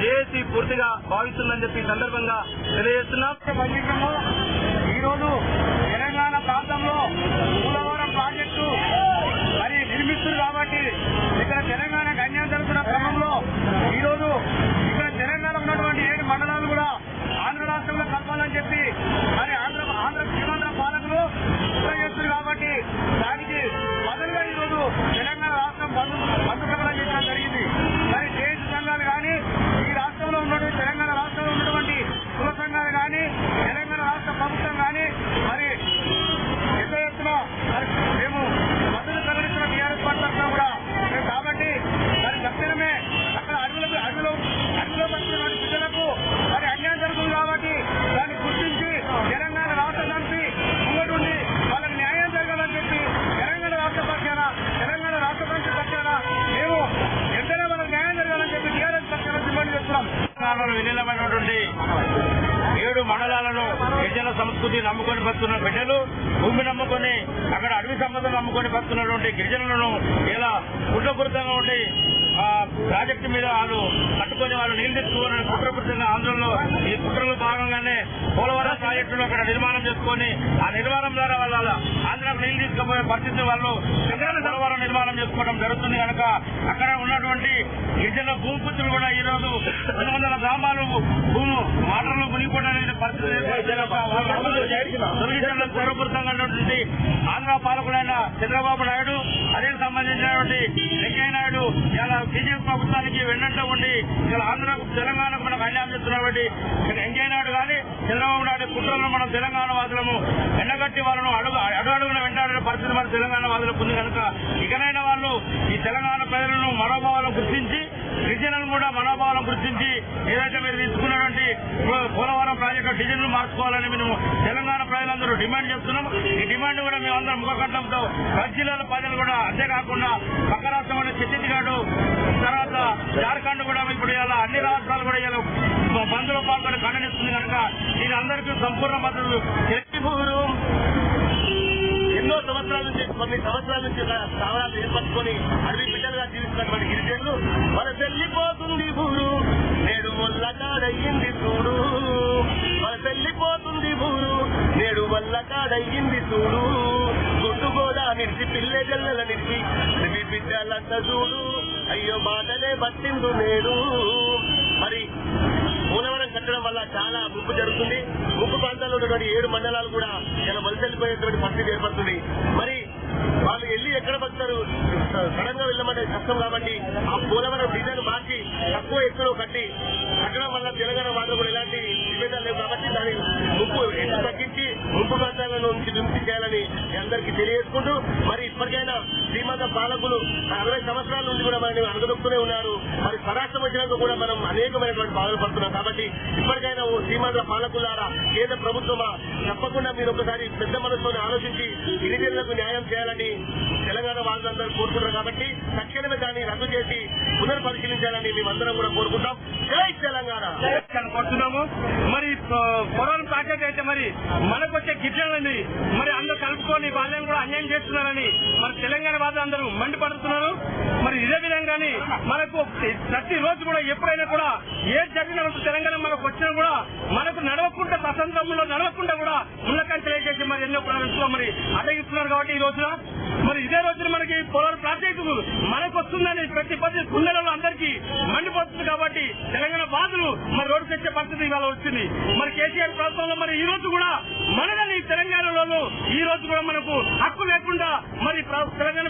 JAC పూర్తిగా భావిస్తుందని చెప్పి సందర్భంగా తెలియజేస్తున్నాం. ఈ రోజు తెలంగాణ ప్రాంతంలో పోలవరం ప్రాజెక్టు మరి నిర్మిస్తుంది కాబట్టి ఇక్కడ తెలంగాణ అన్యాయం జరుగుతున్న క్రమంలో ఈ రోజు ఇక్కడ తెలంగాణ ఉన్నటువంటి 7 మండలాలు కూడా ఆంధ్ర రాష్ట్రంలో కలపాలని చెప్పి మరి సీమాంధ్ర పాలకులు చేస్తుంది కాబట్టి దానికి బదులుగా ఈ రోజు తెలంగాణ రాష్ట్రం బంధు ప్రకటన చేయడం జరిగింది. మరి జేఏసీ సంఘాలు కానీ ఈ రాష్ట్రంలో ఉన్నటువంటి తెలంగాణ రాష్ట్రంలో ఉన్నటువంటి కుల సంఘాలు కానీ తెలంగాణ రాష్ట్ర ప్రభుత్వం కానీ మరి పెద్ద ఎత్తున మేము మద్దతు ప్రకటించిన టీఆర్ఎస్ పార్టీ తరఫున కూడా కాబట్టి మరి తక్షణమే అక్కడ అడవిలో పడుతున్నటువంటి ప్రజలకు మరి అన్యాయం జరుగుతుంది కాబట్టి దాన్ని గుర్తించి తెలంగాణ రాష్ట్ర సమితి ముంగడుండి వాళ్ళకి న్యాయం జరగాలని చెప్పి తెలంగాణ రాష్ట్ర సమితి పక్షాన మేము ఎంతనే వాళ్ళకి న్యాయం జరగాలని చెప్పి టీఆర్ఎస్ పక్షాన డిమాండ్ చేస్తున్నాం. విలీనమైనటువంటి 7 మండలాలను గిరిజన సంస్కృతి నమ్ముకొని బతున్న బిడ్డలు భూమి నమ్ముకొని అక్కడ అడవి సంపదను నమ్ముకొని బతున్నటువంటి గిరిజనులను ఇలా కుట్రపూరితంగా ఉండి ప్రాజెక్టు మీద వాళ్ళు కట్టుకొని వాళ్ళు నీళ్లు తెచ్చుకోవాలని కుట్రపూరితంగా ఆందోళనలో ఈ కుట్రలో భాగంగానే పోలవరం ప్రాజెక్టును అక్కడ నిర్మాణం చేసుకుని ఆ నిర్మాణం ద్వారా వాళ్ళ ఆంధ్రాకు నీళ్లు తీసుకుపోయే పరిస్థితి వాళ్ళు పోలవరం నిర్మాణం చేసుకోవడం జరుగుతుంది కనుక అక్కడ ఉన్నటువంటి గిరిజన భూమిపుత్రులు కూడా ఈ రోజు 200 గ్రామాలు భూమి వాటర్లో మునిగిపోవడానికి పరిస్థితి గౌరవపూరితంగా ఉన్నటువంటి ఆంధ్ర పాలకులైన చంద్రబాబు నాయుడు అదే సంబంధించినటువంటి వెంకయ్య నాయుడు ఇలా బీజేపీ ప్రభుత్వానికి వెన్నంట ఉండి ఇలా ఆంధ్రకు తెలంగాణకు మనకు అన్యాయం చేస్తున్నటువంటి వెంకయ్య నాయుడు కానీ చంద్రబాబు నాయుడు కుట్రలను మనం తెలంగాణ వాదులము ఎండగట్టి వాళ్ళను అడుగడుగున వెంటాడే పరిస్థితి మన తెలంగాణ వాదులకు ఉంది కనుక ఇకనైనా వాళ్ళు ఈ తెలంగాణ ప్రజలను మనోభావాలను గుర్తించి గిరిజనులను కూడా మనోభావాలను గుర్తించి ఏదైతే మీరు తీసుకున్నటువంటి పోలవరం ప్రాజెక్టు డిజైన్లు మార్చుకోవాలని మేము తెలంగాణ ప్రజలందరూ డిమాండ్ చేస్తున్నాం. ఈ డిమాండ్ కూడా మేమందరం ముఖకంఠంతో జిల్లాల ప్రజలు కూడా అంతేకాకుండా పక్క రాష్ట్రమైన ఛత్తీస్గఢ్ తర్వాత జార్ఖండ్ కూడా ఇప్పుడు ఇలా అన్ని రాష్ట్రాలు కూడా ఇలా బంద్లో పాల్గొని ఖండనిస్తుంది కనుక దీని అందరికీ సంపూర్ణ మద్దతు. ఎన్నో సంవత్సరాల నుంచి కొన్ని సంవత్సరాల నుంచి స్థావరాలు ఏర్పరచుకొని అడవి బిడ్డలుగా జీవిస్తున్నటువంటి గిరిజనులు మన చెల్లిపోతుంది ఊరు నేడు వల్లకాడయ్యింది చూడు మన చెల్లిపోతుంది ఊరు నేడు వల్లకాడయ్యింది చూడు గుడ్డు కూడా నిడిచి పిల్లె జల్లల నిడిచి అడవి బిడ్డలంత చూడు అయ్యో బాటలే పట్టిందు నేడు. మరి పోలవరం కట్టడం వల్ల చాలా ముప్పు జరుగుతుంది. ముప్పు ప్రాంతాల్లో ఉన్నటువంటి 7 మండలాలు కూడా ఇలా వలసెళ్లిపోయేటువంటి పరిస్థితి ఏర్పడుతుంది. మరి వాళ్ళు వెళ్ళి ఎక్కడ పడతారు? సడన్ గా వెళ్ళమంటే కష్టం కాబట్టి ఆ పోలవరం డిజైన్ మార్చి తక్కువ ఎత్తులో కట్టడం వల్ల తెలంగాణ వాళ్ళు కూడా ఎలాంటి విభేదాలు లేవు కాబట్టి దాని ముప్పు ఎత్తు తగ్గించి ముప్పు ప్రాంతాల నుంచి విముక్తి చేయాలని అందరికీ తెలియజేసుకుంటూ మరి ఇప్పటికైనా శ్రీమంత పాలకులు 60 సంవత్సరాల నుంచి కూడా మనల్ని అనుగదొక్కుతూనే ఉన్నారు. మరి స్వరాష్ట్రం వచ్చినాక కూడా మనం అనేకమైనటువంటి బాధలు పడుతున్నాం కాబట్టి ఇప్పటికైనా ఓ శ్రీమంత పాలకులారా కేంద్ర ప్రభుత్వమా తప్పకుండా మీరు ఒకసారి పెద్ద మనసుతో ఆలోచించి గిరిజనులకు న్యాయం చేయాలని తెలంగాణ వాళ్ళందరూ కోరుకుంటున్నారు కాబట్టి తక్షణమే దాన్ని రద్దు చేసి పునర్పరిశీలించాలని మేమందరం కూడా కోరుకుంటాం. జై తెలంగాణ కోరుతున్నాము. మరి పోలవరం ప్రాజెక్ట్ అయితే మరి మనకు వచ్చే గిరిజనులని మరి అందరూ కలుపుకొని వాళ్ళని కూడా అన్యాయం చేస్తున్నారని మరి తెలంగాణ వాళ్ళు అందరూ మండిపడుతున్నారు. మరి ఇదే విధంగానే మనకు ప్రతి రోజు కూడా ఎప్పుడైనా కూడా ఏది జరిగిన తెలంగాణ మనకు వచ్చినా కూడా మనకు నడవకుండా స్వతంత్రంలో నడవకుండా కూడా ముళ్ళకంచెలు వేసేసి మరి ఎన్నో ప్రాంతాల్లో మరి అడ్డగిస్తున్నారు కాబట్టి ఈ రోజున మరి ఇదే రోజున మనకి పోలవరం ప్రాజెక్టు మనకు వస్తుందని ప్రతి గుండెలలో అందరికీ మండిపోతుంది కాబట్టి తెలంగాణ బాధలు మరి రోడ్డు తెచ్చే పరిస్థితి ఇవాళ వచ్చింది. మరి కేసీఆర్ ప్రభుత్వంలో మరి ఈ రోజు కూడా మనదని తెలంగాణలో ఈ రోజు కూడా మనకు హక్కు లేకుండా మరి తెలంగాణ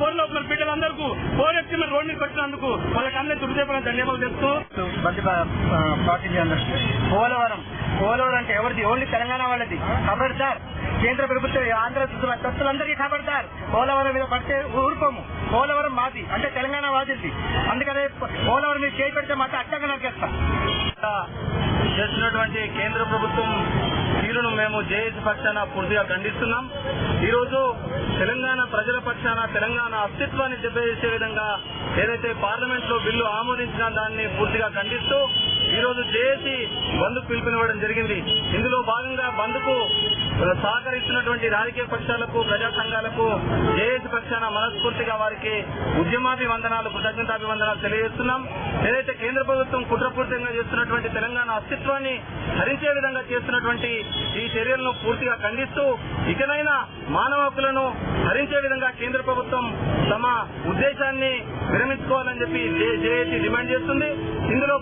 పోరులో మరి బిడ్డలందరికీ పోరెత్తి మరి రోడ్డు పెట్టినందుకు వాళ్ళకి అందరికీ హృదయపూర్వక ధన్యవాదాలు చెప్తూ పోలవరం అంటే ఎవరిది? ఓన్లీ తెలంగాణ వాళ్ళది. ఖబర్దార్ కేంద్ర ప్రభుత్వం ఆంధ్ర తత్తులందరికీ ఖబర్దార్. పోలవరం మీద పడితే ఊరుకోము. పోలవరం మాది అంటే తెలంగాణ వాదింది. అందుకనే పోలవరం మీద చేయి పెడితే మాత్రం అట్టగా నరికేస్తాం. చేస్తున్నటువంటి కేంద్ర ప్రభుత్వం తీరును మేము జేఏసీ పక్షాన పూర్తిగా ఖండిస్తున్నాం. ఈ రోజు తెలంగాణ ప్రజల పక్షాన తెలంగాణ అస్తిత్వాన్ని దెబ్బతీసే విధంగా ఏదైతే పార్లమెంట్ లో బిల్లు ఆమోదించిన దాన్ని పూర్తిగా ఖండిస్తూ ఈ రోజు జేఏసీ బంద్కు పిలుపునివ్వడం జరిగింది. ఇందులో భాగంగా బంద్కు సహకరిస్తున్నటువంటి రాజకీయ పక్షాలకు ప్రజా సంఘాలకు జేఏసీ పక్షాన మనస్ఫూర్తిగా వారికి ఉద్యమాభివందనాలు కృతజ్ఞతాభివందనాలు తెలియజేస్తున్నాం. ఏదైతే కేంద్ర ప్రభుత్వం కుట్రపూరితంగా చేస్తున్నటువంటి తెలంగాణ అస్తిత్వాన్ని హరించే విధంగా చేస్తున్నటువంటి ఈ చర్యలను పూర్తిగా ఖండిస్తూ ఇకనైనా మానవ హక్కులను హరించే విధంగా కేంద్ర ప్రభుత్వం తమ ఉద్దేశాన్ని విరమించుకోవాలని చెప్పి జేఏసీ డిమాండ్ చేస్తుంది. ఇందులో